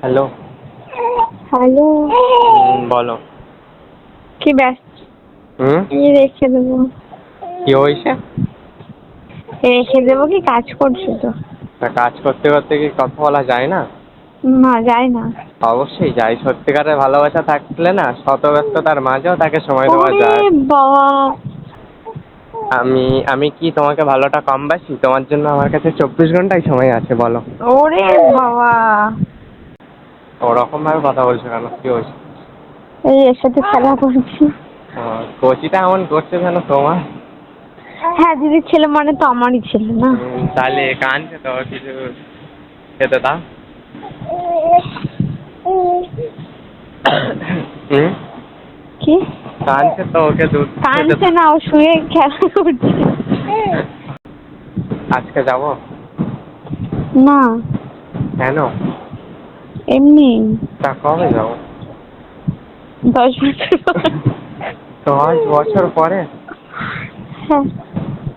Hello. Hello. বলো। কি ব্যস্ত? রেখে দেবো। কি হয়েছে? রেখে দেবো কি কাজ করছো তো? কাজ করতে করতে কি কথা বলা যায় না? না, যায় না। অবশ্যই যায়। সত্যিকারের ভালোবাসা থাকলে না শত ব্যস্ততার মাঝেও তাকে সময় দেওয়া ওরে যায়। বাবা! আমি কি তোমাকে ভালোটা কম বাসি? তোমার জন্য আমার কাছে 24 ঘন্টাই সময় আছে, বলো। ওরে বাবা! ওরকম ভাবে কথা বলছো কেন? কি হয়েছে? এর সাথে খেলা করছি। কচিটা এমন করছে যেন তোমার। হ্যাঁ, দিদির ছেলে মানে তো আমারই ছেলে না? তাহলে কাঁদছে তো, কিছু খেতে দাও। কি কাঁদছে তো, ওকে দুধ খেতে কাঁদছে দাও। না, ও শুয়ে খেলা করছে। আজকে যাব না, কেন? এমনি। তা কবে যাবো? 10 বছর পর। 10 বছর পরে? হ্যাঁ।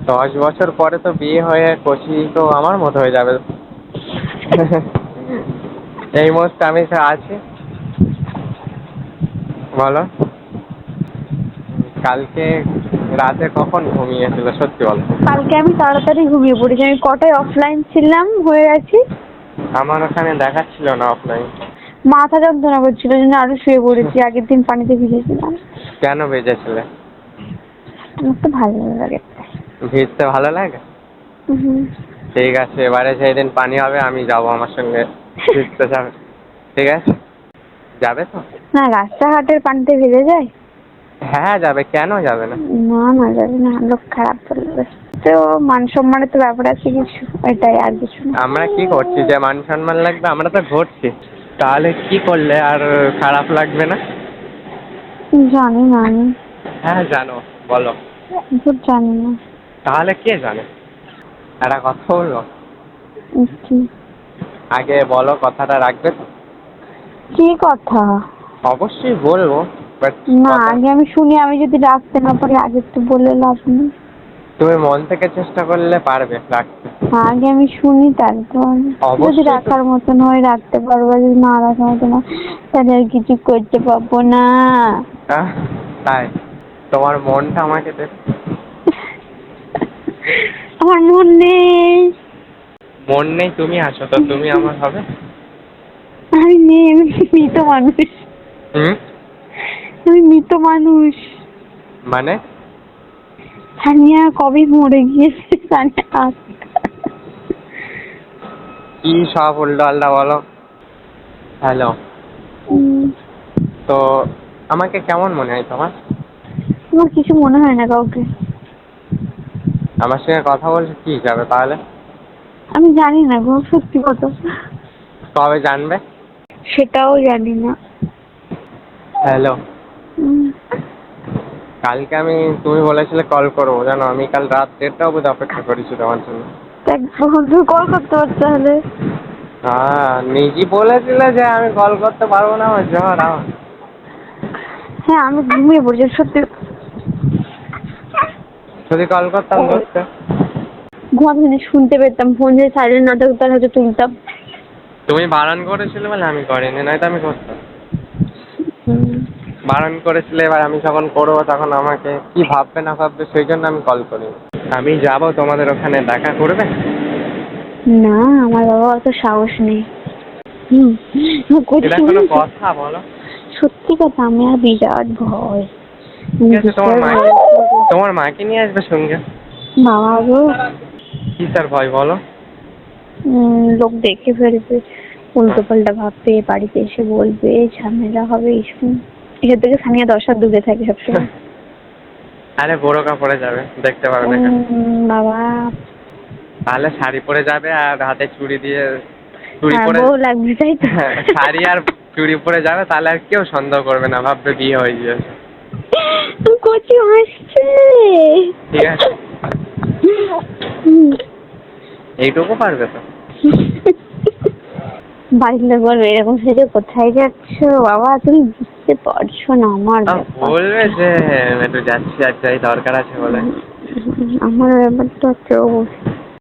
10 বছর পরে তো বিয়ে হয়ে কচি তো আমার মতো হয়ে যাবে। এই মুহূর্তে আমি আছি, বলো। কালকে রাতে কখন ঘুমিয়েছিল সত্যি বলো? কালকে আমি তাড়াতাড়ি ঘুমিয়ে পড়েছি। আমি কটায় অফলাইন ছিলাম, হয়ে গেছি। আমার ওখানে দেখাচ্ছিল না অফলাইন। মাথা যন্ত্রণা করছিল, জন্য আরো শুয়ে পড়েছি। আগের দিন পানিতে ভিজেছিলাম। কেন ভেজেছিলে? আমার তো ভালো লাগে। ভিজতে ভালো লাগে? ঠিক আছে, এবারে যেদিন পানি হবে আমি যাবো, আমার সঙ্গে ভিজতে যাবে। ঠিক আছে, যাবে তো? না, রাস্তাঘাটের পানিতে ভিজে যায়? হ্যাঁ যাবে, কেন যাবে না? না না, যাবে না, লোক খারাপ বলবে তো। মান সম্মানের তো ব্যাপার আছে কিছু, এটাই, আর কিছু না। আমরা কি করছি যে মান সম্মান লাগবে? আমরা তো ঘুরছি। তাহলে কি করলে আর খারাপ লাগবে না? জানি না আমি। হ্যাঁ জানো, বলো। জানি না। তাহলে কে জানে? একটা কথা বলবো? কি? আগে বলো, কথাটা রাখবে তো? কি কথা? অবশ্যই বলবো, বাট না, কথা। আগে আমি শুনি। আমি যদি রাখতে না পারি, আগে তো বলে লাভ নেই। তুমি মন থেকে চেষ্টা করলে পারবে রাখতে। আগে আমি শুনি, তারপর যদি অবশ্যই তো। রাখার মতন হয় রাখতে পারবো, যদি না রাখার মতন হয় তাহলে আর কিছু করতে পারবো না। আহ, তাই তোমার মনটা আমাকে দে। আমার মন নেই। মন নেই? তুমি আছো তো, তুমি আমার হবে। আমি নেই, আমি মৃত মানুষ। আমি মৃত মানুষ। মানে? সানিয়া কবে মরে গিয়েছে। সানিয়া কি সব উল্টো আল্লাহ বলো। হ্যালো। তো আমাকে কেমন মনে হয় তোমার? আমার কিছু মনে হয় না কাউকে। আমার সঙ্গে কথা বলছে কি হিসাবে তাহলে? আমি জানি না গো, সত্যি কথা। কবে জানবে? সেটাও জানি না। হ্যালো। কালকে তুমি বলেছিলে কল করবো, জানো আমি কাল রাত 1:30 অবধি অপেক্ষা করেছি তোমার জন্য। বন্ধু কল করতে পারছো তাহলে? হ্যাঁ, নিজেই বলেছিলে যে আমি কল করতে পারবো না, আমার জ্বর আমার। হ্যাঁ, আমি ঘুমিয়ে পড়ছি সত্যি। যদি কল করতাম ধরতে। ঘুমাতে শুনতে পেতাম, ফোন যদি সাইলেন্ট না থাকতো তাহলে হয়তো তুলতাম। তুমি বারণ করেছিলে বলে আমি করিনি, নয়তো আমি করতাম। বারণ করেছিলে, এবার আমি যখন করবো তখন আমাকে কি ভাববে না ভাববে সেই জন্য আমি কল করিনি। আমি যাবো তোমাদের ওখানে, দেখা করবে? না, আমার বাবা অত সাহস নেই। এটা কোনো কথা বলো? সত্যি কথা, আমি আর বিরাট ভয়। ঠিক আছে, তোমার মাকে নিয়ে আসবে সঙ্গে। বাবা গো, কিসের ভয় বলো? লোক দেখে ফেলবে, উল্টো পাল্টা ভাববে, বাড়িতে এসে বলবে, ঝামেলা হবে, এইসব থেকে সানিয়া 10 হাত দূরে থাকে সবসময়। আরে বোরকা পরে যাবে, দেখতে পারবে না। বাবা, তাহলে শাড়ি পরে যাবে আর হাতে চুড়ি দিয়ে, চুড়ি পরে। বউ লাগবে তাই তো? শাড়ি আর চুড়ি পরে যাবে, তাহলে আর কেউ সন্দেহ করবে না, ভাববে বিয়ে হয়ে গিয়েছে। কচি হাসছে। ঠিক আছে, এইটুকু পারবে তো? বাড়ির লোক বলবে এরকম সেজে কোথায় যাচ্ছ বাবা, তুমি বুঝতে পারছো না আমার ব্যাপার। বলবে যে একটু যাচ্ছি, আর যাই দরকার আছে বলে। আমার ব্যাপারটা তো